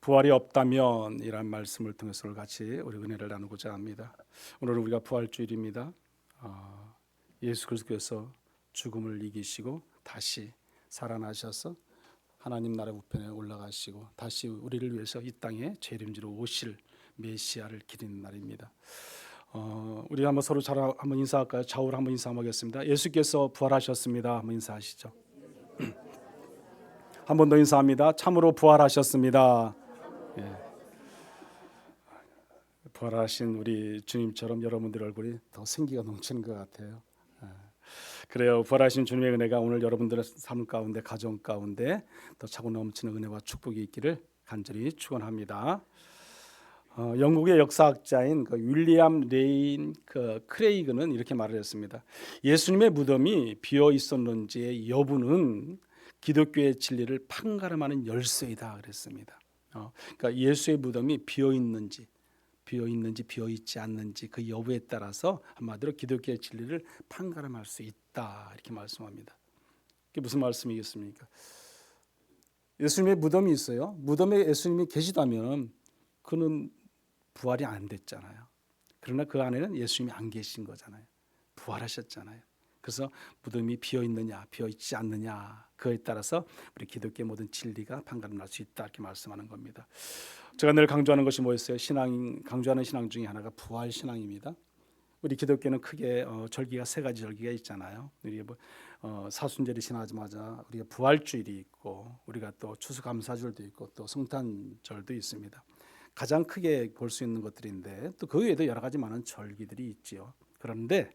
부활이 없다면 이란 말씀을 통해서 같이 우리 은혜를 나누고자 합니다. 오늘은 우리가 부활주일입니다. 예수 그리스도께서 죽음을 이기시고 다시 살아나셔서 하나님 나라 우편에 올라가시고 다시 우리를 위해서 이 땅에 재림지로 오실 메시아를 기리는 날입니다. 우리 한번 서로 한번 인사할까요? 좌우로 한번 인사하겠습니다. 예수께서 부활하셨습니다. 한번 인사하시죠. 한 번 더 인사합니다. 참으로 부활하셨습니다. 예. 부활하신 우리 주님처럼 여러분들 얼굴이 더 생기가 넘치는 것 같아요. 그래요. 부활하신 주님의 은혜가 오늘 여러분들의 삶 가운데, 가정 가운데 더 차고 넘치는 은혜와 축복이 있기를 간절히 축원합니다. 영국의 역사학자인 윌리엄 레인 크레이그는 이렇게 말을 했습니다. 예수님의 무덤이 비어 있었는지의 여부는 기독교의 진리를 판가름하는 열쇠이다 그랬습니다. 그러니까 예수의 무덤이 비어 있는지 비어 있지 않는지 그 여부에 따라서 한마디로 기독교의 진리를 판가름할 수 있다 이렇게 말씀합니다. 그게 무슨 말씀이겠습니까? 예수님의 무덤이 있어요. 무덤에 예수님이 계시다면 그는 부활이 안 됐잖아요. 그러나 그 안에는 예수님이 안 계신 거잖아요. 부활하셨잖아요. 그래서 무덤이 비어 있느냐 비어 있지 않느냐 그에 따라서 우리 기독교의 모든 진리가 판가름날 수 있다 이렇게 말씀하는 겁니다. 제가 늘 강조하는 것이 뭐였어요? 강조하는 신앙 중에 하나가 부활 신앙입니다. 우리 기독교는 크게 절기가 세 가지 절기가 있잖아요. 우리 사순절이 지나자마자 우리가 부활주일이 있고 우리가 또 추수감사절도 있고 또 성탄절도 있습니다. 가장 크게 볼 수 있는 것들인데 또 그 외에도 여러 가지 많은 절기들이 있지요. 그런데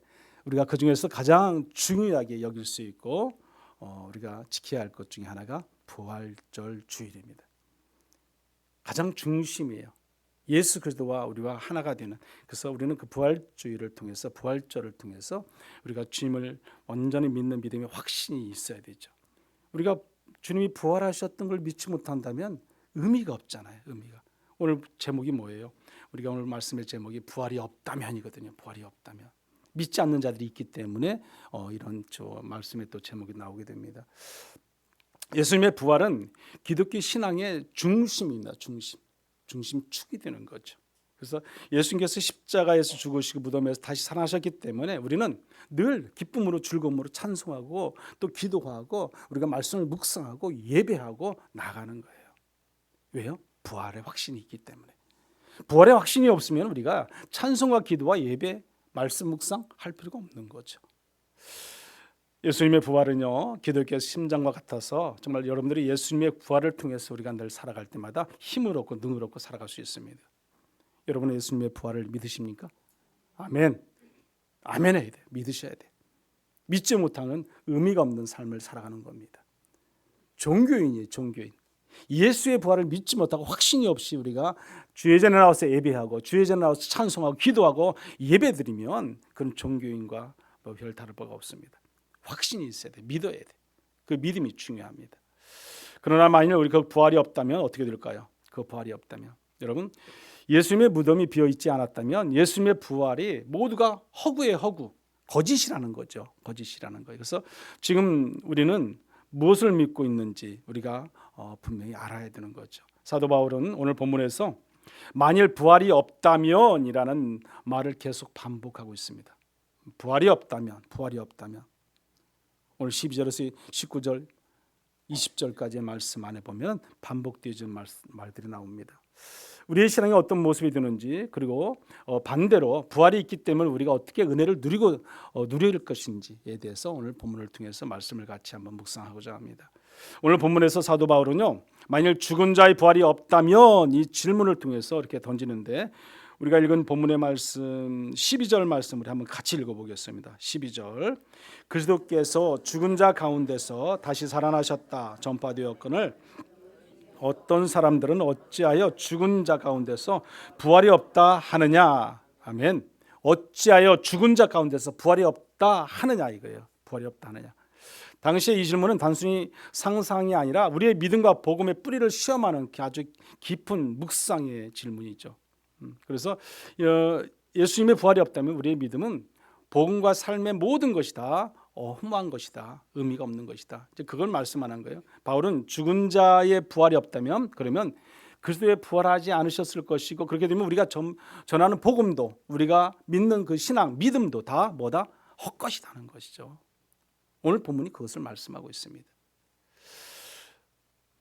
우리가 그 중에서 가장 중요하게 여길 수 있고 우리가 지켜야 할 것 중에 하나가 부활절 주일입니다. 가장 중심이에요. 예수 그리스도와 우리와 하나가 되는. 그래서 우리는 그 부활주일을 통해서 부활절을 통해서 우리가 주님을 완전히 믿는 믿음의 확신이 있어야 되죠. 우리가 주님이 부활하셨던 걸 믿지 못한다면 의미가 없잖아요. 의미가. 오늘 제목이 뭐예요? 우리가 오늘 말씀의 제목이 부활이 없다면이거든요. 부활이 없다면. 믿지 않는 자들이 있기 때문에 이런 말씀의 또 제목이 나오게 됩니다. 예수님의 부활은 기독교 신앙의 중심입니다. 중심축이 되는 거죠. 그래서 예수님께서 십자가에서 죽으시고 무덤에서 다시 살아나셨기 때문에 우리는 늘 기쁨으로 즐거움으로 찬송하고 또 기도하고 우리가 말씀을 묵상하고 예배하고 나가는 거예요. 왜요? 부활의 확신이 있기 때문에. 부활의 확신이 없으면 우리가 찬송과 기도와 예배 말씀 묵상 할 필요가 없는 거죠. 예수님의 부활은요 기독교의 심장과 같아서 정말 여러분들이 예수님의 부활을 통해서 우리가 늘 살아갈 때마다 힘을 얻고 능을 얻고 살아갈 수 있습니다. 여러분은 예수님의 부활을 믿으십니까? 아멘. 아멘 해야 돼. 믿으셔야 돼. 믿지 못하는 의미가 없는 삶을 살아가는 겁니다. 종교인이에요. 종교인. 예수의 부활을 믿지 못하고 확신이 없이 우리가 주일전에 나와서 예배하고 주일전에 나와서 찬송하고 기도하고 예배드리면 그런 종교인과 별 다를 바가 없습니다. 확신이 있어야 돼. 믿어야 돼. 그 믿음이 중요합니다. 그러나 만일 우리가 부활이 없다면 어떻게 될까요? 그 부활이 없다면 여러분 예수님의 무덤이 비어 있지 않았다면 예수님의 부활이 모두가 허구예요. 허구. 거짓이라는 거죠. 거짓이라는 거예요. 그래서 지금 우리는 무엇을 믿고 있는지 우리가 분명히 알아야 되는 거죠. 사도 바울은 오늘 본문에서 만일 부활이 없다면이라는 말을 계속 반복하고 있습니다. 부활이 없다면 오늘 12절에서 19절 20절까지의 말씀 안에 보면 반복되어진 말들이 나옵니다. 우리의 신앙이 어떤 모습이 되는지 그리고 반대로 부활이 있기 때문에 우리가 어떻게 은혜를 누릴 것인지에 대해서 오늘 본문을 통해서 말씀을 같이 한번 묵상하고자 합니다. 오늘 본문에서 사도 바울은요 만일 죽은 자의 부활이 없다면 이 질문을 통해서 이렇게 던지는데 우리가 읽은 본문의 말씀 12절 말씀을 한번 같이 읽어보겠습니다. 12절 그리스도께서 죽은 자 가운데서 다시 살아나셨다 전파되었거늘 어떤 사람들은 어찌하여 죽은 자 가운데서 부활이 없다 하느냐. 아멘. 어찌하여 죽은 자 가운데서 부활이 없다 하느냐 이거예요. 부활이 없다 하느냐. 당시에 이 질문은 단순히 상상이 아니라 우리의 믿음과 복음의 뿌리를 시험하는 아주 깊은 묵상의 질문이죠. 그래서 예수님의 부활이 없다면 우리의 믿음은 복음과 삶의 모든 것이 다 허무한 것이다. 의미가 없는 것이다. 이제 그걸 말씀하는 거예요. 바울은 죽은 자의 부활이 없다면 그러면 그리스도에 부활하지 않으셨을 것이고, 그렇게 되면 우리가 전하는 복음도, 우리가 믿는 그 신앙, 믿음도 다 뭐다? 헛것이다는 것이죠. 오늘 본문이 그것을 말씀하고 있습니다.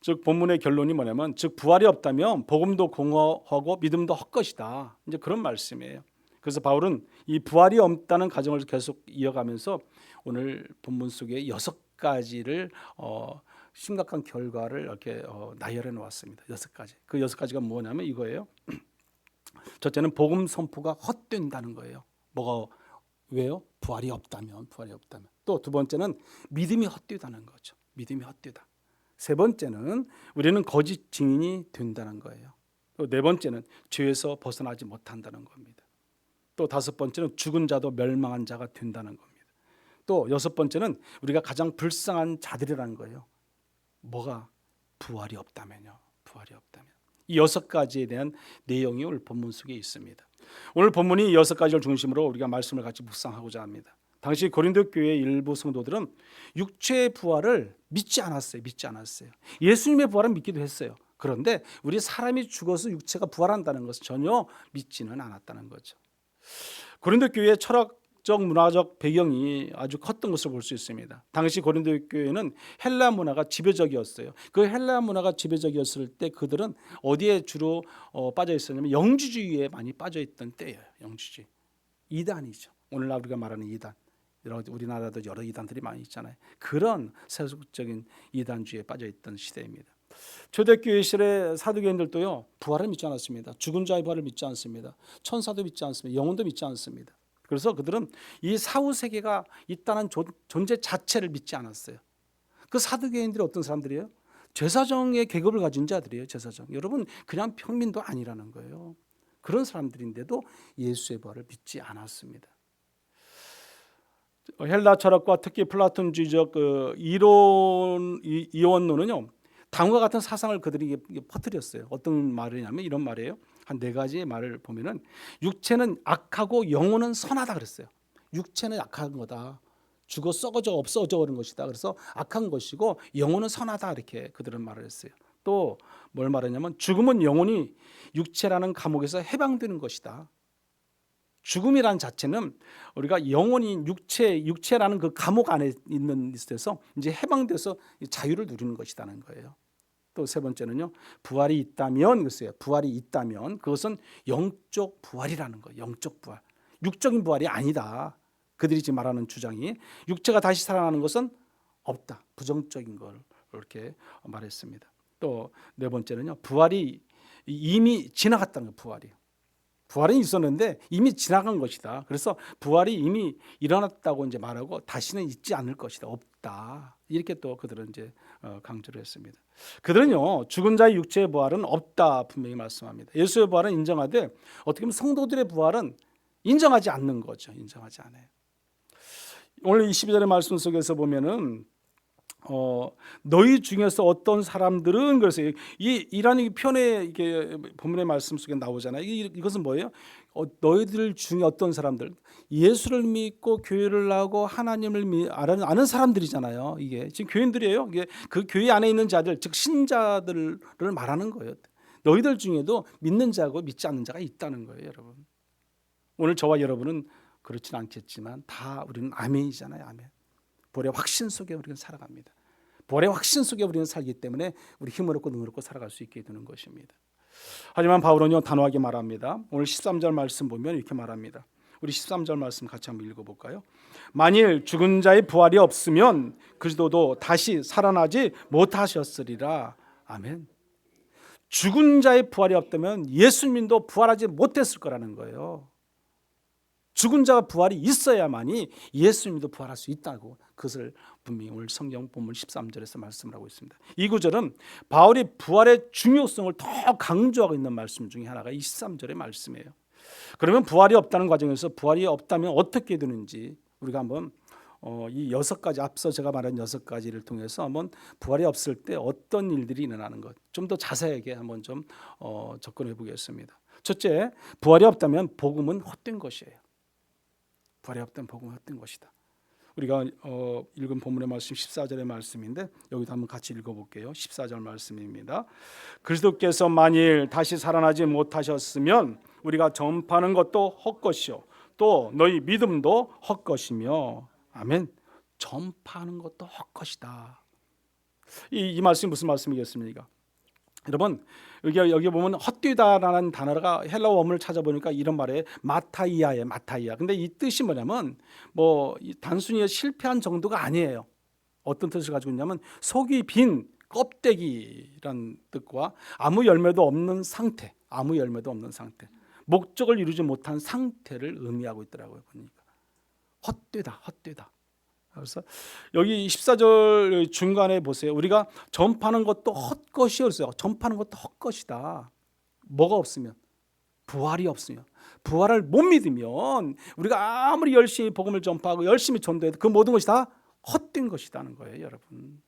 즉 본문의 결론이 뭐냐면, 즉 부활이 없다면 복음도 공허하고 믿음도 헛것이다, 이제 그런 말씀이에요. 그래서 바울은 이 부활이 없다는 가정을 계속 이어가면서 오늘 본문 속에 6가지를 심각한 결과를 이렇게 나열해 놓았습니다. 6가지. 그 6가지가 뭐냐면 이거예요. 첫째는 복음 선포가 헛된다는 거예요. 뭐가, 왜요? 부활이 없다면. 또 두 번째는 믿음이 헛되다는 거죠. 믿음이 헛되다. 세 번째는 우리는 거짓 증인이 된다는 거예요. 또 네 번째는 죄에서 벗어나지 못한다는 겁니다. 또 다섯 번째는 죽은 자도 멸망한 자가 된다는 겁니다. 또 여섯 번째는 우리가 가장 불쌍한 자들이라는 거예요. 뭐가? 부활이 없다면요. 부활이 없다면. 이 6가지에 대한 내용이 오늘 본문 속에 있습니다. 오늘 본문이 6가지를 중심으로 우리가 말씀을 같이 묵상하고자 합니다. 당시 고린도 교회의 일부 성도들은 육체의 부활을 믿지 않았어요. 예수님의 부활은 믿기도 했어요. 그런데 우리 사람이 죽어서 육체가 부활한다는 것은 전혀 믿지는 않았다는 거죠. 고린도 교회의 철학적 문화적 배경이 아주 컸던 것을 볼 수 있습니다. 당시 고린도 교회는 헬라 문화가 지배적이었어요. 그 헬라 문화가 지배적이었을 때 그들은 어디에 주로 빠져 있었냐면 영주주의에 많이 빠져 있던 때예요. 영주주의. 이단이죠. 오늘날 우리가 말하는 이단. 우리나라도 여러 이단들이 많이 있잖아요. 그런 세속적인 이단주의에 빠져 있던 시대입니다. 초대교회 시절의 사두개인들도요, 부활을 믿지 않았습니다. 죽은 자의 부활을 믿지 않습니다. 천사도 믿지 않습니다. 영혼도 믿지 않습니다. 그래서 그들은 이 사후 세계가 있다는 존재 자체를 믿지 않았어요. 그 사두개인들이 어떤 사람들이에요? 제사정의 계급을 가진 자들이에요. 제사정. 여러분, 그냥 평민도 아니라는 거예요. 그런 사람들인데도 예수의 부활을 믿지 않았습니다. 헬라 철학과 특히 플라톤주의적 이원론은요, 다음과 같은 사상을 그들이 퍼뜨렸어요. 어떤 말이냐면 이런 말이에요. 한 4가지의 말을 보면은, 육체는 악하고 영혼은 선하다 그랬어요. 육체는 악한 거다. 죽어 썩어져 없어져 버린 것이다. 그래서 악한 것이고 영혼은 선하다, 이렇게 그들은 말을 했어요. 또 뭘 말하냐면, 죽음은 영혼이 육체라는 감옥에서 해방되는 것이다. 죽음이라는 자체는 우리가 영혼이 육체라는 그 감옥 안에 있는 데서 이제 해방돼서 자유를 누리는 것이라는 거예요. 또 세 번째는요, 부활이 있다면, 글쎄요, 부활이 있다면 그것은 영적 부활이라는 거예요. 영적 부활. 육적인 부활이 아니다. 그들이 지금 말하는 주장이, 육체가 다시 살아나는 것은 없다. 부정적인 걸 이렇게 말했습니다. 또 네 번째는요, 부활이 이미 지나갔다는 거예요. 부활은 있었는데 이미 지나간 것이다. 그래서 부활이 이미 일어났다고 이제 말하고 다시는 있지 않을 것이다. 없다. 이렇게 또 그들은 이제 강조를 했습니다. 그들은요, 죽은 자의 육체의 부활은 없다 분명히 말씀합니다. 예수의 부활은 인정하되 어떻게 보면 성도들의 부활은 인정하지 않는 거죠. 인정하지 않아요. 오늘 22절의 말씀 속에서 보면은 너희 중에서 어떤 사람들은, 그래서 이라는 표현의 이게 본문의 말씀 속에 나오잖아요. 이것은 뭐예요? 너희들 중에 어떤 사람들, 예수를 믿고 교회를 나오고 하나님을 아는 사람들이잖아요. 이게 지금 교인들이에요. 이게 그 교회 안에 있는 자들, 즉 신자들을 말하는 거예요. 너희들 중에도 믿는 자고 믿지 않는 자가 있다는 거예요, 여러분. 오늘 저와 여러분은 그렇지는 않겠지만 다 우리는 아멘이잖아요. 아멘. 부활의 확신 속에 우리는 살아갑니다. 부활의 확신 속에 우리는 살기 때문에 우리 힘을 얻고 능을 얻고 살아갈 수 있게 되는 것입니다. 하지만 바울은요, 단호하게 말합니다. 오늘 13절 말씀 보면 이렇게 말합니다. 우리 13절 말씀 같이 한번 읽어볼까요? 만일 죽은 자의 부활이 없으면 그리스도도 다시 살아나지 못하셨으리라. 아멘. 죽은 자의 부활이 없다면 예수님도 부활하지 못했을 거라는 거예요. 죽은 자가 부활이 있어야만이 예수님도 부활할 수 있다고, 그것을 분명히 오늘 성경 본문 13절에서 말씀을 하고 있습니다. 이 구절은 바울이 부활의 중요성을 더 강조하고 있는 말씀 중에 하나가 23절의 말씀이에요. 그러면 부활이 없다는 과정에서 부활이 없다면 어떻게 되는지 우리가 한번 이 6가지, 앞서 제가 말한 6가지를 통해서 한번 부활이 없을 때 어떤 일들이 일어나는 것 좀 더 자세하게 한번 좀 접근해 보겠습니다. 첫째, 부활이 없다면 복음은 헛된 것이에요. 부활이 없다면 복음은 헛된 것이다. 우리가 읽은 본문의 말씀 14절의 말씀인데 여기도 한번 같이 읽어볼게요. 14절 말씀입니다. 그리스도께서 만일 다시 살아나지 못하셨으면 우리가 전파하는 것도 헛것이요 또 너희 믿음도 헛것이며. 아멘. 전파하는 것도 헛것이다. 이 말씀이 무슨 말씀이겠습니까? 여러분, 여기 보면 헛되다라는 단어가 헬라어 원문을 찾아보니까 이런 말에 마타이아예요. 마타이아. 근데 이 뜻이 뭐냐면 단순히 실패한 정도가 아니에요. 어떤 뜻을 가지고 있냐면 속이 빈 껍데기란 뜻과 아무 열매도 없는 상태, 아무 열매도 없는 상태, 목적을 이루지 못한 상태를 의미하고 있더라고요. 보니까 헛되다, 헛되다. 그래서 여기 14절 중간에 보세요. 우리가 전파하는 것도 헛것이었어요. 전파하는 것도 헛것이다. 뭐가 없으면? 부활이 없으면, 부활을 못 믿으면 우리가 아무리 열심히 복음을 전파하고 열심히 전도해도 그 모든 것이 다 헛된 것이라는 거예요, 여러분.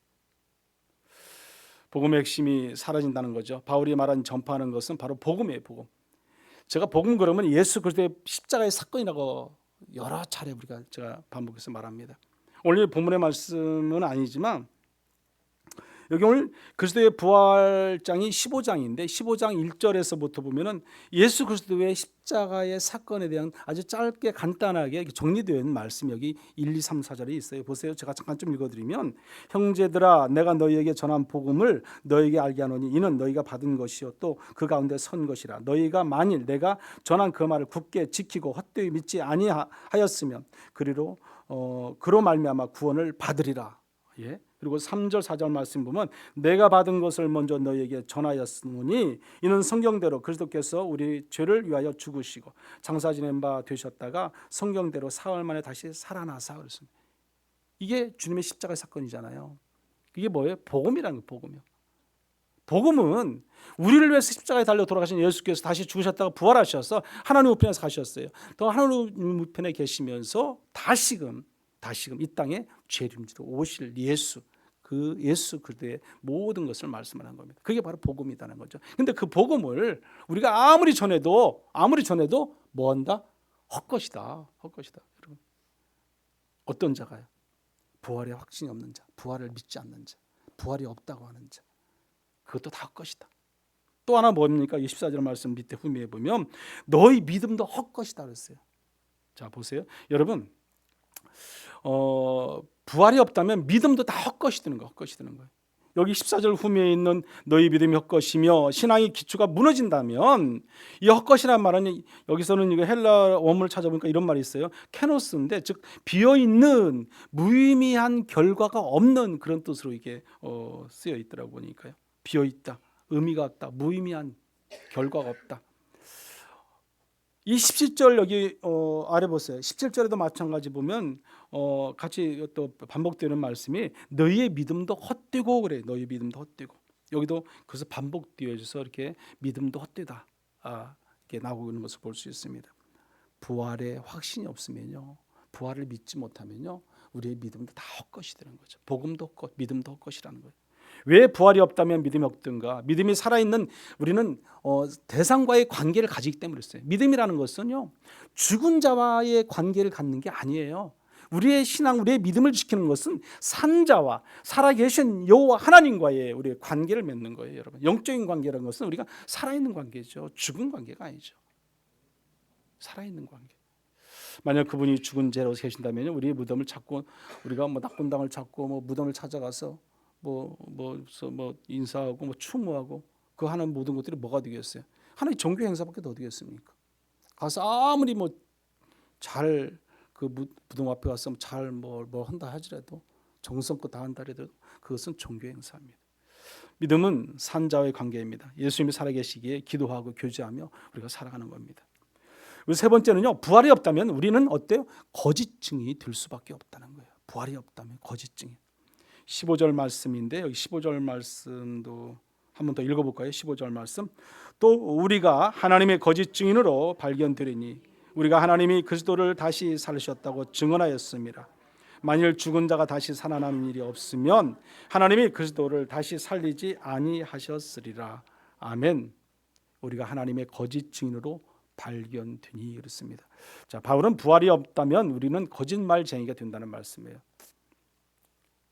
복음의 핵심이 사라진다는 거죠. 바울이 말한 전파하는 것은 바로 복음이에요, 복음. 제가 복음 그러면 예수 그리스도의 십자가의 사건이라고 여러 차례 제가 반복해서 말합니다. 오늘 본문의 말씀은 아니지만 여기 오늘 그리스도의 부활장이 15장인데 15장 1절에서부터 보면은 예수 그리스도의 십자가의 사건에 대한 아주 짧게 간단하게 정리되어 있는 말씀이 여기 1, 2, 3, 4절에 있어요. 보세요. 제가 잠깐 좀 읽어드리면 형제들아 내가 너희에게 전한 복음을 너희에게 알게 하노니 이는 너희가 받은 것이요 또 그 가운데 선 것이라. 너희가 만일 내가 전한 그 말을 굳게 지키고 헛되이 믿지 아니하였으면 그로 말미암아 구원을 받으리라. 예. 그리고 3절 4절 말씀 보면 내가 받은 것을 먼저 너희에게 전하였으니 이는 성경대로 그리스도께서 우리 죄를 위하여 죽으시고 장사 지낸 바 되셨다가 성경대로 사흘 만에 다시 살아나사 그랬습니다. 이게 주님의 십자가 사건이잖아요. 이게 뭐예요? 복음이라는 거예요. 복음이요. 복음은 우리를 위해서 십자가에 달려 돌아가신 예수께서 다시 죽으셨다가 부활하셔서 하나님 우편에서 가셨어요. 또 하나님 우편에 계시면서 다시금 이 땅에 죄림지로 오실 그 예수 그리스도의 모든 것을 말씀하는 겁니다. 그게 바로 복음이라는 거죠. 근데 그 복음을 우리가 아무리 전해도 뭐한다? 헛것이다. 여러분. 어떤 자가요? 부활의 확신이 없는 자, 부활을 믿지 않는 자, 부활이 없다고 하는 자. 그것도 다 헛것이다. 또 하나 뭡니까? 24절 말씀 밑에 후미에 보면 너희 믿음도 헛것이다 그랬어요. 자, 보세요. 여러분. 부활이 없다면 믿음도 다 헛것이 되는 거예요. 여기 14절 후미에 있는 너희 믿음이 헛것이며 신앙의 기초가 무너진다면 이 헛것이란 말은 여기서는 이거 헬라 원문을 찾아보니까 이런 말이 있어요. 케노스인데 즉 비어있는 무의미한 결과가 없는 그런 뜻으로 이게 쓰여 있더라고 보니까요. 비어있다, 의미가 없다, 무의미한 결과가 없다. 이 17절 여기 아래 보세요. 17절에도 마찬가지 보면 같이 또 반복되는 말씀이 너희의 믿음도 헛되고 그래. 너희 믿음도 헛되고. 여기도 그래서 반복되어져서 이렇게 믿음도 헛되다. 이렇게 나오고 있는 것을 볼 수 있습니다. 부활의 확신이 없으면요. 부활을 믿지 못하면요. 우리의 믿음도 다 헛것이 되는 거죠. 복음도 헛것, 믿음도 헛것이라는 거예요. 왜 부활이 없다면 믿음이 없든가? 믿음이 살아있는 우리는 대상과의 관계를 가지기 때문에 그랬어요. 믿음이라는 것은요. 죽은 자와의 관계를 갖는 게 아니에요. 우리의 신앙, 우리의 믿음을 지키는 것은 산자와 살아계신 여호와 하나님과의 우리의 관계를 맺는 거예요. 여러분. 영적인 관계라는 것은 우리가 살아있는 관계죠. 죽은 관계가 아니죠. 살아있는 관계. 만약 그분이 죽은 죄로 계신다면 우리의 무덤을 찾고 우리가 낙곤당을 찾고 무덤을 찾아가서 인사하고 추모하고 그 하는 모든 것들이 뭐가 되겠어요? 하나의 종교 행사밖에 더 되겠습니까? 가서 아무리 잘 그 무덤 앞에 가서 잘 뭘 한다 하더라도 정성껏 다 한다 하더라도 그것은 종교 행사입니다. 믿음은 산자와의 관계입니다. 예수님이 살아계시기에 기도하고 교제하며 우리가 살아가는 겁니다. 그리고 세 번째는요. 부활이 없다면 우리는 어때요? 거짓증이 될 수밖에 없다는 거예요. 부활이 없다면 거짓증이. 15절 말씀인데 여기 15절 말씀도 한 번 더 읽어볼까요? 15절 말씀. 또 우리가 하나님의 거짓 증인으로 발견되리니 우리가 하나님이 그리스도를 다시 살리셨다고 증언하였습니다. 만일 죽은 자가 다시 살아나는 일이 없으면 하나님이 그리스도를 다시 살리지 아니하셨으리라. 아멘. 우리가 하나님의 거짓 증인으로 발견되니 그렇습니다. 자, 바울은 부활이 없다면 우리는 거짓말쟁이가 된다는 말씀이에요.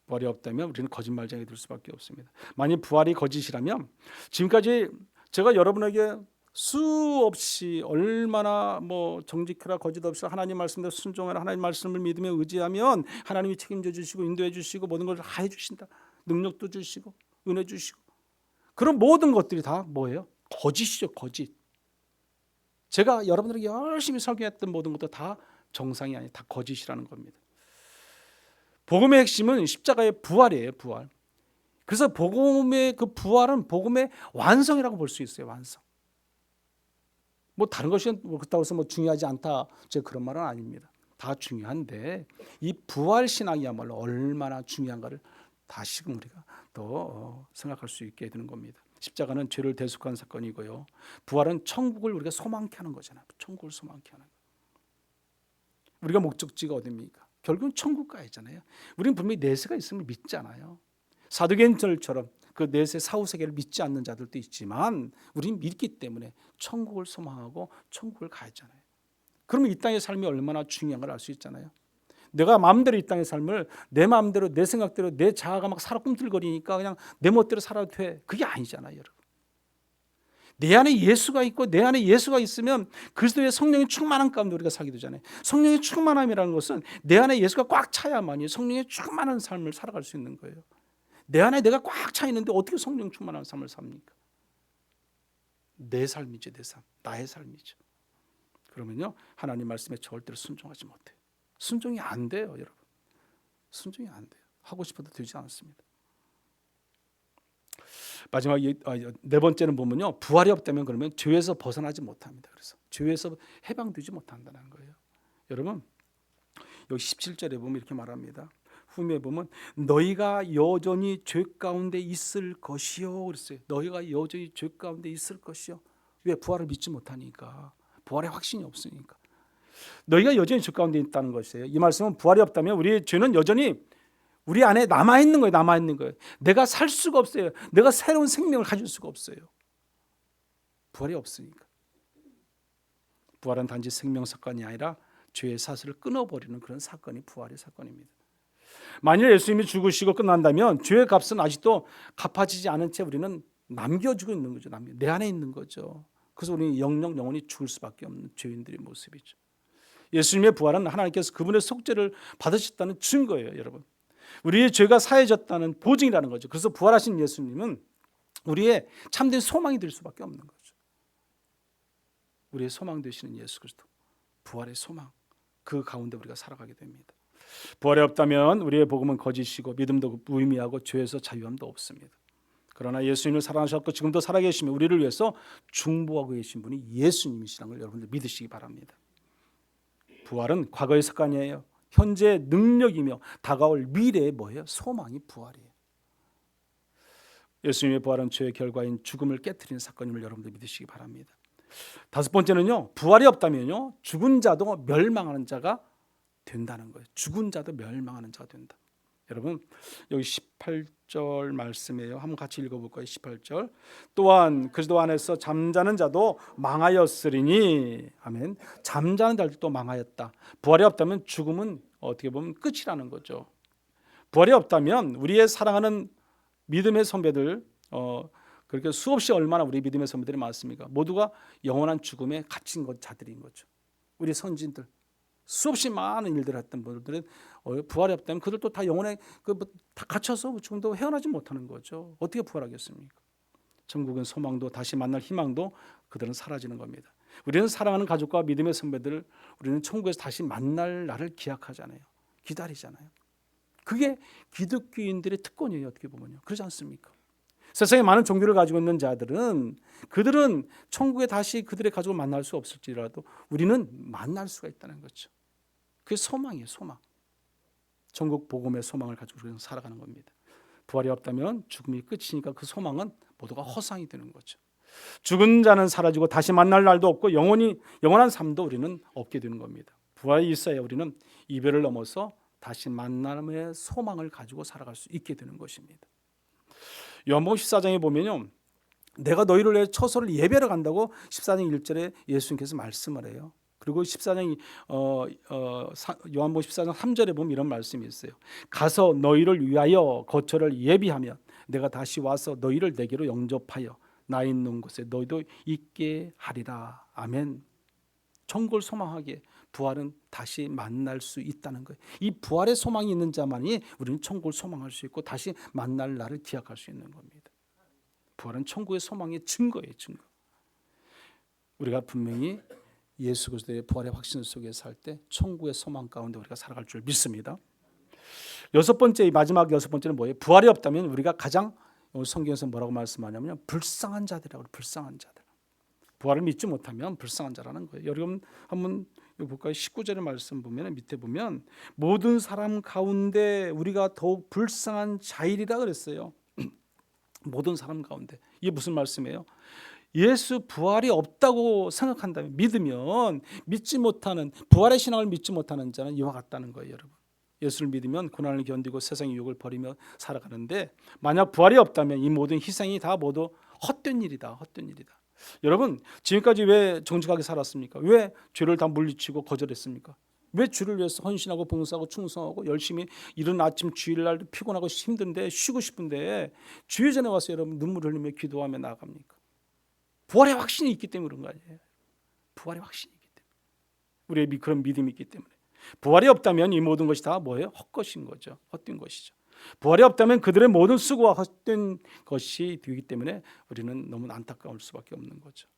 부활이 없다면 우리는 거짓말쟁이 될 수밖에 없습니다. 만약 부활이 거짓이라면 지금까지 제가 여러분에게 수없이 얼마나 정직해라 거짓 없이 하나님 말씀대로 순종하라 하나님 말씀을 믿으며 의지하면 하나님이 책임져 주시고 인도해 주시고 모든 걸 다 해주신다. 능력도 주시고 은혜 주시고 그런 모든 것들이 다 뭐예요? 거짓이죠. 거짓. 제가 여러분들에게 열심히 설교했던 모든 것도 다 정상이 아니에요. 다 거짓이라는 겁니다. 복음의 핵심은 십자가의 부활이에요. 부활. 그래서 복음의 그 부활은 복음의 완성이라고 볼 수 있어요. 완성. 다른 것이 그렇다고 해서 중요하지 않다. 제가 그런 말은 아닙니다. 다 중요한데 이 부활 신앙이야말로 얼마나 중요한가를 다시금 우리가 더 생각할 수 있게 되는 겁니다. 십자가는 죄를 대속한 사건이고요. 부활은 천국을 우리가 소망케 하는 거잖아요. 천국을 소망케 하는 거. 우리가 목적지가 어디입니까? 결국은 천국 가야잖아요. 우리는 분명히 내세가 있음을 믿잖아요. 사두개인들처럼 그 내세 사후세계를 믿지 않는 자들도 있지만 우리는 믿기 때문에 천국을 소망하고 천국을 가야잖아요. 그러면 이 땅의 삶이 얼마나 중요한 걸 알 수 있잖아요. 내가 마음대로 이 땅의 삶을 내 마음대로 내 생각대로 내 자아가 막 살아 꿈틀거리니까 그냥 내 멋대로 살아도 돼. 그게 아니잖아요, 여러분. 내 안에 예수가 있고 내 안에 예수가 있으면 그리스도의 성령의 충만함 가운데 우리가 살게 되잖아요. 성령의 충만함이라는 것은 내 안에 예수가 꽉 차야만이 성령의 충만한 삶을 살아갈 수 있는 거예요. 내 안에 내가 꽉 차 있는데 어떻게 성령 충만한 삶을 삽니까? 내 삶이죠, 내 삶. 나의 삶이죠. 그러면요, 하나님 말씀에 절대로 순종하지 못해요. 순종이 안 돼요, 여러분. 순종이 안 돼요. 하고 싶어도 되지 않습니다. 마지막 네 번째는 보면요, 부활이 없다면 그러면 죄에서 벗어나지 못합니다. 그래서 죄에서 해방되지 못한다는 거예요. 여러분, 여기 17절에 보면 이렇게 말합니다. 후에 보면 너희가 여전히 죄 가운데 있을 것이요 그랬어요. 너희가 여전히 죄 가운데 있을 것이요. 왜? 부활을 믿지 못하니까. 부활의 확신이 없으니까. 너희가 여전히 죄 가운데 있다는 것이에요. 이 말씀은 부활이 없다면 우리의 죄는 여전히 우리 안에 남아있는 거예요. 남아있는 거예요. 내가 살 수가 없어요. 내가 새로운 생명을 가질 수가 없어요. 부활이 없으니까. 부활은 단지 생명 사건이 아니라 죄의 사슬을 끊어버리는 그런 사건이 부활의 사건입니다. 만일 예수님이 죽으시고 끝난다면 죄의 값은 아직도 갚아지지 않은 채 우리는 남겨주고 있는 거죠. 내 안에 있는 거죠. 그래서 우리는 영원히 죽을 수밖에 없는 죄인들의 모습이죠. 예수님의 부활은 하나님께서 그분의 속죄를 받으셨다는 증거예요, 여러분. 우리의 죄가 사해졌다는 보증이라는 거죠. 그래서 부활하신 예수님은 우리의 참된 소망이 될 수밖에 없는 거죠. 우리의 소망 되시는 예수 그리스도, 부활의 소망, 그 가운데 우리가 살아가게 됩니다. 부활이 없다면 우리의 복음은 거짓이고 믿음도 무의미하고 죄에서 자유함도 없습니다. 그러나 예수님을 사랑하셨고 지금도 살아계시며 우리를 위해서 중보하고 계신 분이 예수님이시라는 걸 여러분들 믿으시기 바랍니다. 부활은 과거의 사건이에요. 현재 능력이며 다가올 미래의 뭐예요? 소망이 부활이에요. 예수님의 부활은 죄의 결과인 죽음을 깨트리는 사건임을 여러분들 믿으시기 바랍니다. 다섯 번째는요, 부활이 없다면요, 죽은 자도 멸망하는 자가 된다는 거예요. 죽은 자도 멸망하는 자가 된다. 여러분, 여기 18절 말씀이에요. 한번 같이 읽어볼까요? 18절. 또한 그리스도 안에서 잠자는 자도 망하였으리니, 아멘. 잠자는 자들도 망하였다. 부활이 없다면 죽음은 어떻게 보면 끝이라는 거죠. 부활이 없다면 우리의 사랑하는 믿음의 선배들, 그렇게 수없이 얼마나 우리 믿음의 선배들이 많습니까? 모두가 영원한 죽음에 갇힌 자들인 거죠. 우리 선진들. 수없이 많은 일들을 했던 분들은 부활이 없다면 그들도 다 영혼에 다 갇혀서 지금도 헤어나지 못하는 거죠. 어떻게 부활하겠습니까? 천국은 소망도 다시 만날 희망도 그들은 사라지는 겁니다. 우리는 사랑하는 가족과 믿음의 선배들을 우리는 천국에서 다시 만날 날을 기약하잖아요. 기다리잖아요. 그게 기독교인들의 특권이에요. 어떻게 보면요. 그렇지 않습니까? 세상에 많은 종교를 가지고 있는 자들은 그들은 천국에 다시 그들의 가족을 만날 수 없을지라도 우리는 만날 수가 있다는 거죠. 그게 소망이에요. 소망. 천국 복음의 소망을 가지고 우리는 살아가는 겁니다. 부활이 없다면 죽음이 끝이니까 그 소망은 모두가 허상이 되는 거죠. 죽은 자는 사라지고 다시 만날 날도 없고 영원한 삶도 우리는 얻게 되는 겁니다. 부활이 있어야 우리는 이별을 넘어서 다시 만남의 소망을 가지고 살아갈 수 있게 되는 것입니다. 요한복음 14장에 보면요, 내가 너희를 위해 처소를 예배하러 간다고 14장 1절에 예수님께서 말씀을 해요. 그리고 14장 요한복음 14장 3절에 보면 이런 말씀이 있어요. 가서 너희를 위하여 거처를 예비하면 내가 다시 와서 너희를 내게로 영접하여 나 있는 곳에 너희도 있게 하리라. 아멘. 천국을 소망하기에 부활은 다시 만날 수 있다는 거예요. 이 부활의 소망이 있는 자만이 우리는 천국을 소망할 수 있고 다시 만날 날을 기약할 수 있는 겁니다. 부활은 천국의 소망의 증거예요. 증거. 우리가 분명히 예수 그리스도의 부활의 확신 속에 살 때 천국의 소망 가운데 우리가 살아갈 줄 믿습니다. 여섯 번째, 마지막 여섯 번째는 뭐예요? 부활이 없다면 우리가 가장 성경에서 뭐라고 말씀하냐면 불쌍한 자들이라고. 불쌍한 자들. 부활을 믿지 못하면 불쌍한 자라는 거예요. 여러분 한번 볼까요? 19절의 말씀 보면 밑에 보면 모든 사람 가운데 우리가 더욱 불쌍한 자이리라 그랬어요. 모든 사람 가운데. 이게 무슨 말씀이에요? 예수 부활이 없다고 생각한다면, 믿으면 믿지 못하는, 부활의 신앙을 믿지 못하는 자는 이와 같다는 거예요. 여러분, 예수를 믿으면 고난을 견디고 세상의 유혹을 버리며 살아가는데, 만약 부활이 없다면 이 모든 희생이 다 모두 헛된 일이다. 헛된 일이다. 여러분, 지금까지 왜 정직하게 살았습니까? 왜 죄를 다 물리치고 거절했습니까? 왜 주를 위해서 헌신하고 봉사하고 충성하고 열심히 이른 아침 주일날 피곤하고 힘든데 쉬고 싶은데 주의 전에 와서 여러분 눈물 흘리며 기도하며 나아갑니까? 부활의 확신이 있기 때문에 그런 거 아니에요. 부활의 확신이 있기 때문에. 우리의 그런 믿음이 있기 때문에. 부활이 없다면 이 모든 것이 다 뭐예요? 헛것인 거죠. 헛된 것이죠. 부활이 없다면 그들의 모든 수고와 헛된 것이 되기 때문에 우리는 너무 안타까울 수밖에 없는 거죠.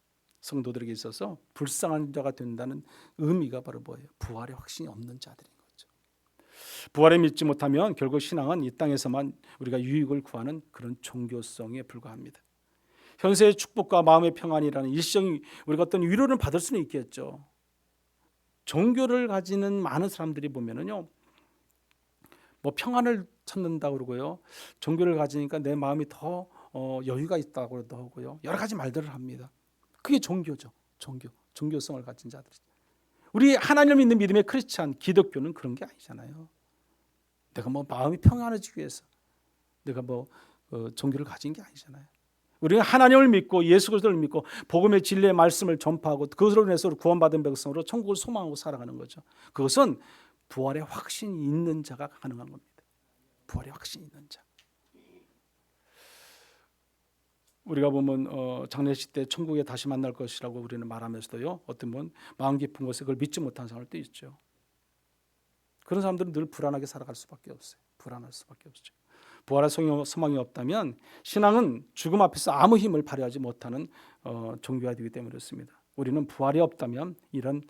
성도들에게 있어서 불쌍한 자가 된다는 의미가 바로 뭐예요? 부활의 확신이 없는 자들인 거죠. 부활을 믿지 못하면 결국 신앙은 이 땅에서만 우리가 유익을 구하는 그런 종교성에 불과합니다. 현세의 축복과 마음의 평안이라는 일시적인 우리가 어떤 위로를 받을 수는 있겠죠. 종교를 가지는 많은 사람들이 보면은요, 뭐 평안을 찾는다 그러고요, 종교를 가지니까 내 마음이 더 여유가 있다고도 하고요, 여러 가지 말들을 합니다. 그게 종교죠. 종교성을 가진 자들이. 우리 하나님을 믿는 믿음의 크리스찬 기독교는 그런 게 아니잖아요. 내가 뭐 마음이 평안해지기 위해서 내가 뭐 종교를 가진 게 아니잖아요. 우리가 하나님을 믿고 예수 그리스도를 믿고 복음의 진리의 말씀을 전파하고 그것으로 인해서 구원받은 백성으로 천국을 소망하고 살아가는 거죠. 그것은 부활의 확신이 있는 자가 가능한 겁니다. 부활의 확신이 있는 자. 우리가 보면 장례식 때 천국에 다시 만날 것이라고 우리는 말하면서도요, 어떤 분 마음 깊은 곳에 그걸 믿지 못하는 사람도 있죠. 그런 사람들은 늘 불안하게 살아갈 수밖에 없어요. 불안할 수밖에 없죠. 부활의 소망이 없다면 신앙은 죽음 앞에서 아무 힘을 발휘하지 못하는 종교가 되기 때문에 그렇습니다. 우리는 부활이 없다면 이런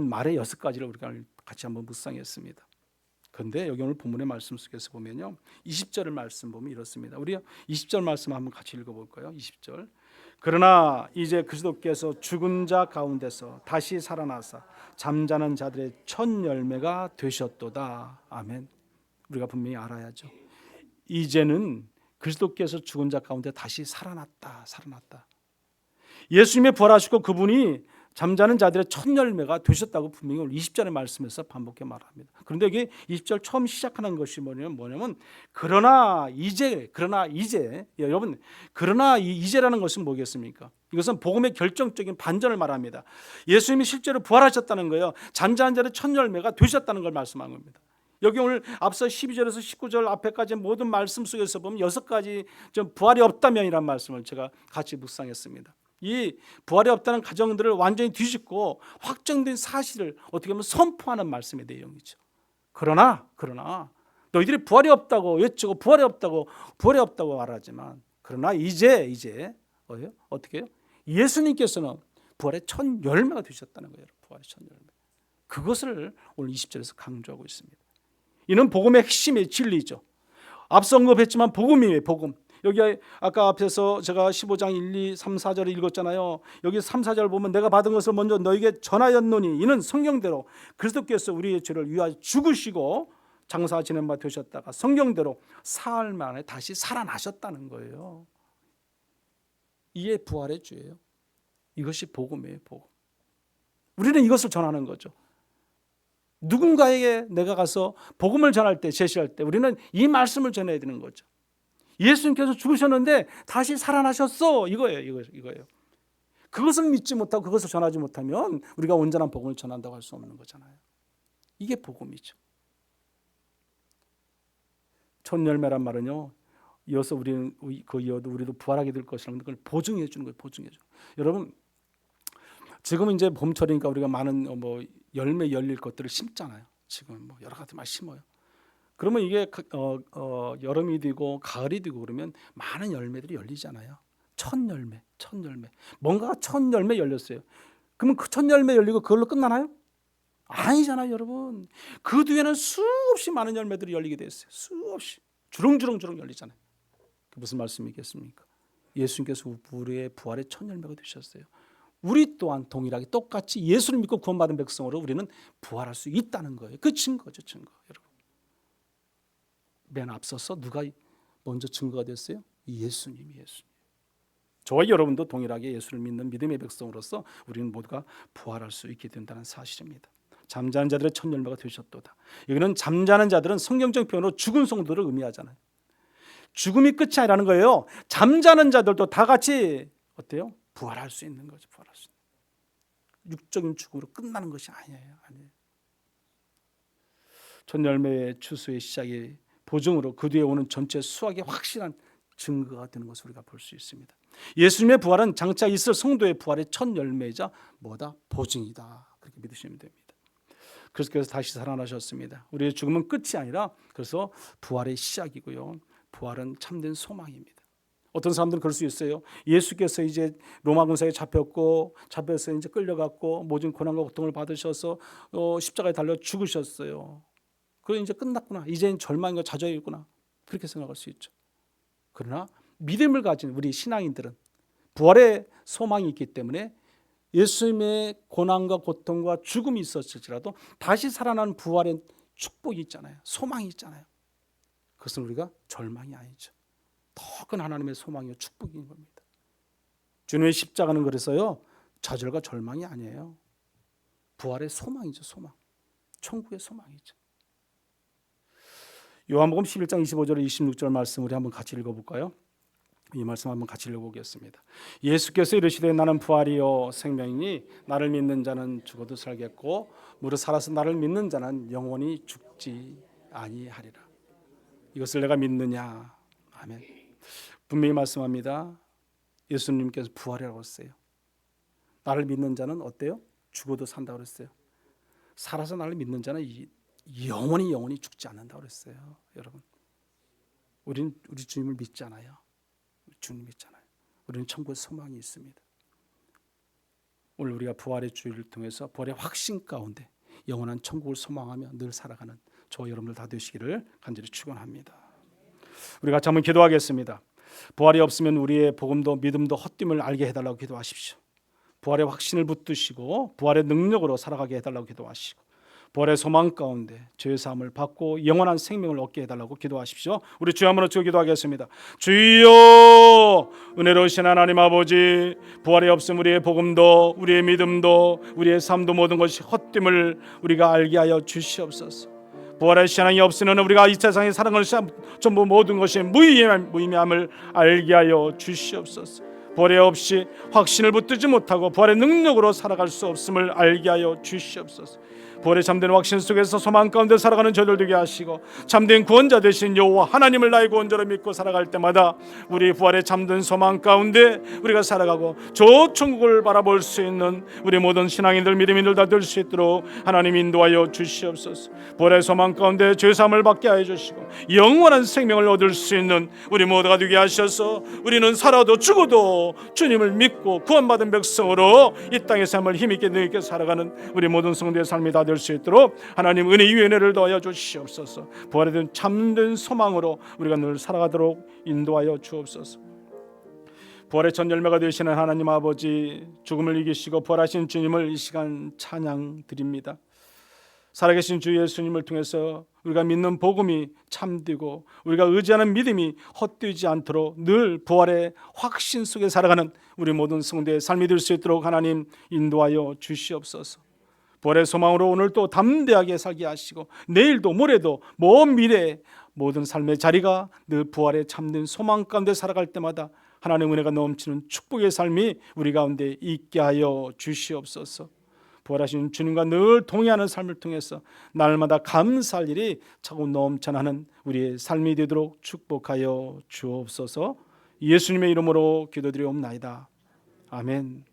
말의 6가지를 우리가 같이 한번 묵상했습니다. 그런데 여기 오늘 본문의 말씀 속에서 보면요, 20절의 말씀 보면 이렇습니다. 우리 20절 말씀 한번 같이 읽어볼까요? 20절. 그러나 이제 그리스도께서 죽은 자 가운데서 다시 살아나사 잠자는 자들의 첫 열매가 되셨도다. 아멘. 우리가 분명히 알아야죠. 이제는 그리스도께서 죽은 자 가운데 다시 살아났다. 예수님의 부활하시고 그분이 잠자는 자들의 첫 열매가 되셨다고 분명히 오늘 20절의 말씀에서 반복해 말합니다. 그런데 이게 20절 처음 시작하는 것이 뭐냐면 그러나 이제 여러분, 그러나 이제라는 것은 뭐겠습니까? 이것은 복음의 결정적인 반전을 말합니다. 예수님이 실제로 부활하셨다는 거예요. 잠자는 자들의 첫 열매가 되셨다는 걸 말씀한 겁니다. 여기 오늘 앞서 12절에서 19절 앞에까지 모든 말씀 속에서 보면 6가지 좀 부활이 없다면이라는 말씀을 제가 같이 묵상했습니다. 이 부활이 없다는 가정들을 완전히 뒤집고 확정된 사실을 어떻게 보면 선포하는 말씀의 내용이죠. 그러나 너희들이 부활이 없다고 외치고 부활이 없다고 말하지만 그러나 이제 어떻게 해요? 예수님께서는 부활의 첫 열매가 되셨다는 거예요. 부활의 첫 열매. 그것을 오늘 20절에서 강조하고 있습니다. 이는 복음의 핵심의 진리죠. 앞서 언급했지만 복음이에요. 복음. 여기 아까 앞에서 제가 15장 1, 2, 3, 4절을 읽었잖아요. 여기 3, 4절 보면 내가 받은 것을 먼저 너에게 전하였노니 이는 성경대로 그리스도께서 우리의 죄를 위하여 죽으시고 장사 지낸 바 되셨다가 성경대로 사흘 만에 다시 살아나셨다는 거예요. 이게 부활의 주예요. 이것이 복음이에요. 복음. 우리는 이것을 전하는 거죠. 누군가에게 내가 가서 복음을 전할 때, 제시할 때 우리는 이 말씀을 전해야 되는 거죠. 예수님께서 죽으셨는데 다시 살아나셨어. 이거예요. 그것을 믿지 못하고 그것을 전하지 못하면 우리가 온전한 복음을 전한다고 할 수 없는 거잖아요. 이게 복음이죠. 첫 열매란 말은요, 이어서 우리도 부활하게 될 것이라는 걸 보증해 주는 거예요. 보증해 줘. 여러분, 지금은 이제 봄철이니까 우리가 많은 열매 열릴 것들을 심잖아요. 지금 여러 가지 막 심어요. 그러면 이게 여름이 되고 가을이 되고 그러면 많은 열매들이 열리잖아요. 첫 열매. 뭔가가 첫 열매 열렸어요. 그러면 그 첫 열매 열리고 그걸로 끝나나요? 아니잖아요, 여러분. 그 뒤에는 수없이 많은 열매들이 열리게 됐어요. 수없이 주렁주렁 열리잖아요. 그 무슨 말씀이겠습니까? 예수님께서 우리의 부활의 첫 열매가 되셨어요. 우리 또한 동일하게 똑같이 예수를 믿고 구원받은 백성으로 우리는 부활할 수 있다는 거예요. 그 증거죠, 증거. 여러분, 맨 앞서서 누가 먼저 증거가 됐어요? 예수님. 저와 여러분도 동일하게 예수를 믿는 믿음의 백성으로서 우리는 모두가 부활할 수 있게 된다는 사실입니다. 잠자는 자들의 첫 열매가 되셨도다. 여기는 잠자는 자들은 성경적 표현으로 죽은 성도를 의미하잖아요. 죽음이 끝이 아니라는 거예요. 잠자는 자들도 다 같이 어때요? 부활할 수 있는 거죠. 부활할 수 있는. 육적인 죽음으로 끝나는 것이 아니에요. 첫 열매의 추수의 시작이 보증으로 그 뒤에 오는 전체 수확의 확실한 증거가 되는 것을 우리가 볼 수 있습니다. 예수님의 부활은 장차 있을 성도의 부활의 첫 열매이자 뭐다? 보증이다. 그렇게 믿으시면 됩니다. 그래서 다시 살아나셨습니다. 우리의 죽음은 끝이 아니라 그래서 부활의 시작이고요. 부활은 참된 소망입니다. 어떤 사람들은 그럴 수 있어요. 예수께서 이제 로마 군사에 잡혀서 이제 끌려갔고 모든 고난과 고통을 받으셔서 십자가에 달려 죽으셨어요. 그럼 이제 끝났구나. 이제는 절망과 좌절이구나. 그렇게 생각할 수 있죠. 그러나 믿음을 가진 우리 신앙인들은 부활의 소망이 있기 때문에 예수님의 고난과 고통과 죽음이 있었을지라도 다시 살아나는 부활의 축복이 있잖아요. 소망이 있잖아요. 그것은 우리가 절망이 아니죠. 더 큰 하나님의 소망이요 축복인 겁니다. 주님의 십자가는 그래서요 좌절과 절망이 아니에요. 부활의 소망이죠. 소망. 천국의 소망이죠. 요한복음 11장 25절 26절 말씀 우리 한번 같이 읽어볼까요? 이 말씀 한번 같이 읽어보겠습니다. 예수께서 이르시되 나는 부활이요 생명이니 나를 믿는 자는 죽어도 살겠고 무릇 살아서 나를 믿는 자는 영원히 죽지 아니하리라. 이것을 내가 믿느냐? 아멘. 분명히 말씀합니다. 예수님께서 부활이라고 했어요. 나를 믿는 자는 어때요? 죽어도 산다고 그랬어요. 살아서 나를 믿는 자는 영원히 죽지 않는다고 그랬어요. 여러분, 우리 주님을 믿잖아요. 주님 믿잖아요. 우리는 천국의 소망이 있습니다. 오늘 우리가 부활의 주일을 통해서 부활의 확신 가운데 영원한 천국을 소망하며 늘 살아가는 저와 여러분들 다 되시기를 간절히 축원합니다. 우리 같이 한번 기도하겠습니다. 부활이 없으면 우리의 복음도 믿음도 헛됨을 알게 해달라고 기도하십시오. 부활의 확신을 붙드시고 부활의 능력으로 살아가게 해달라고 기도하시고 부활의 소망 가운데 죄의 사함을 받고 영원한 생명을 얻게 해달라고 기도하십시오. 우리 주여 한번 외쳐 기도하겠습니다. 주여, 은혜로우신 하나님 아버지, 부활이 없음 우리의 복음도 우리의 믿음도 우리의 삶도 모든 것이 헛됨을 우리가 알게 하여 주시옵소서. 부활의 신앙이 없으면 우리가 이 세상에 사는 것이 전부 모든 것이 무의미함을 알게 하여 주시옵소서. 부활이 없이 확신을 붙들지 못하고 부활의 능력으로 살아갈 수 없음을 알게 하여 주시옵소서. 부활의 참된 확신 속에서 소망 가운데 살아가는 저들 되게 하시고 참된 구원자 되신 여호와 하나님을 나의 구원자로 믿고 살아갈 때마다 우리 부활의 참된 소망 가운데 우리가 살아가고 저 천국을 바라볼 수 있는 우리 모든 신앙인들 믿음인들 다 될 수 있도록 하나님 인도하여 주시옵소서. 부활의 소망 가운데 죄사함을 받게 하여 주시고 영원한 생명을 얻을 수 있는 우리 모두가 되게 하셔서 우리는 살아도 죽어도 주님을 믿고 구원받은 백성으로 이 땅의 삶을 힘있게 능있게 살아가는 우리 모든 성도의 삶이 다 될 수 있도록 하나님 은혜 위에 은혜를 더하여 주시옵소서. 부활에 대한 참된 소망으로 우리가 늘 살아가도록 인도하여 주옵소서. 부활의 첫 열매가 되시는 하나님 아버지, 죽음을 이기시고 부활하신 주님을 이 시간 찬양 드립니다. 살아계신 주 예수님을 통해서 우리가 믿는 복음이 참되고 우리가 의지하는 믿음이 헛되지 않도록 늘 부활의 확신 속에 살아가는 우리 모든 성도의 삶이 될 수 있도록 하나님 인도하여 주시옵소서. 부활의 소망으로 오늘 또 담대하게 살게 하시고 내일도 모레도 먼 미래에 모든 삶의 자리가 늘 부활에 참된 소망 가운데 살아갈 때마다 하나님의 은혜가 넘치는 축복의 삶이 우리 가운데 있게 하여 주시옵소서. 부활하신 주님과 늘 동행하는 삶을 통해서 날마다 감사할 일이 차고 넘쳐나는 우리의 삶이 되도록 축복하여 주옵소서. 예수님의 이름으로 기도드리옵나이다. 아멘.